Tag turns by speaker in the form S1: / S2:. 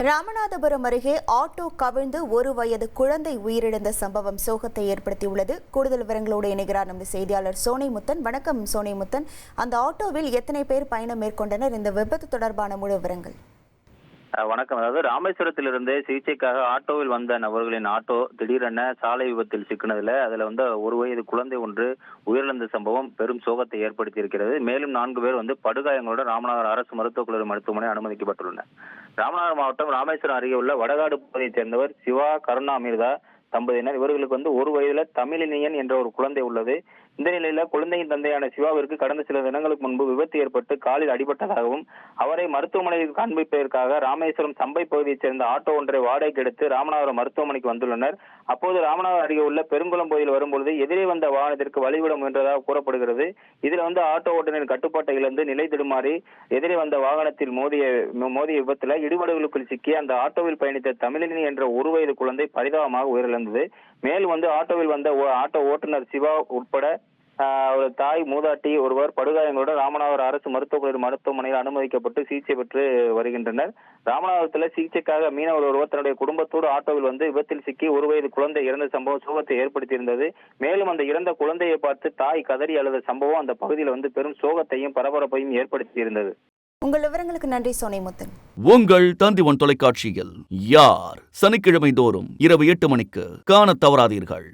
S1: ராமநாதபுரம் அருகே ஆட்டோ கவிழ்ந்து 1 வயது குழந்தை உயிரிழந்த சம்பவம் சோகத்தை ஏற்படுத்தியுள்ளது. கூடுதல் விவரங்களோடு இணைகிறார் நமது செய்தியாளர் சோனைமுத்தன். வணக்கம் சோனைமுத்தன். அந்த ஆட்டோவில் எத்தனை பேர் பயணம் மேற்கொண்டனர்? இந்த விபத்து தொடர்பான முழு விவரங்கள்.
S2: வணக்கம். அதாவது ராமேஸ்வரத்திலிருந்து சிகிச்சைக்காக ஆட்டோவில் வந்த நபர்களின் ஆட்டோ திடீரென சாலை விபத்தில் சிக்கினதுல அதுல 1 வயது குழந்தை ஒன்று உயிரிழந்த சம்பவம் பெரும் சோகத்தை ஏற்படுத்தி இருக்கிறது. மேலும் 4 பேர் படுகாயங்களோட ராமநாதபுரம் அரசு மருத்துவக் கல்லூரி மருத்துவமனை அனுமதிக்கப்பட்டுள்ளனர். ராமநாதபுரம் மாவட்டம் ராமேஸ்வரம் அருகே உள்ள வடகாடு பகுதியைச் சேர்ந்தவர் சிவா கருணா அமிர்தா தம்பதியினர். இவர்களுக்கு 1 வயதுல தமிழினியன் என்ற ஒரு குழந்தை உள்ளது. இந்த நிலையில குழந்தையின் தந்தையான சிவாவிற்கு கடந்த சில தினங்களுக்கு முன்பு விபத்து ஏற்பட்டு காலில் அடிபட்டதாகவும் அவரை மருத்துவமனையில் காண்பிப்பதற்காக ராமேஸ்வரம் சம்பை பகுதியைச் சேர்ந்த ஆட்டோ ஒன்றை வாடகைக்கு எடுத்து ராமநாதபுரம் மருத்துவமனைக்கு வந்துள்ளனர். அப்போது ராமநாதபுரம் அருகே உள்ள பெருங்குளம் பகுதியில் வரும்பொழுது எதிரே வந்த வாகனத்திற்கு வழிவிட முயன்றதாக கூறப்படுகிறது. இதுல ஆட்டோ ஓட்டுநரின் கட்டுப்பாட்டை இழந்து நிலை தடுமாறி எதிரே வந்த வாகனத்தில் மோதிய விபத்துல இடிபடுகளுக்குள் சிக்கி அந்த ஆட்டோவில் பயணித்த தமிழினி என்ற 1 வயது குழந்தை பரிதாபமாக உயிரிழந்தது. மேலும் ஆட்டோவில் வந்த ஆட்டோ ஓட்டுநர் சிவா உட்பட ஒரு தாய் மூதாட்டி ஒருவர் படுகாயங்களுடன் ராமநாதபுரம் அரசு மருத்துவக் கல்லூரி மருத்துவமனையில் அனுமதிக்கப்பட்டு சிகிச்சை பெற்று வருகின்றனர். ராமநாதபுரத்தில் சிகிச்சைக்காக மீனவர் ஒருவர் தன்னுடைய குடும்பத்தோடு ஆட்டோவில் விபத்தில் சிக்கி 1 வயது குழந்தை இறந்த சம்பவம் சோகத்தை ஏற்படுத்தியிருந்தது. மேலும் அந்த இறந்த குழந்தையை பார்த்து தாய் கதறி அழுத சம்பவம் அந்த பகுதியில் பெரும் சோகத்தையும் பரபரப்பையும் ஏற்படுத்தியிருந்தது.
S1: உங்கள் விவரங்களுக்கு நன்றி சோனைமுத்தன்.
S3: உங்கள் தந்திவன் தொலைக்காட்சியில் யார் சனிக்கிழமை தோறும் இரவு 8 மணிக்கு காணத் தவறாதீர்கள்.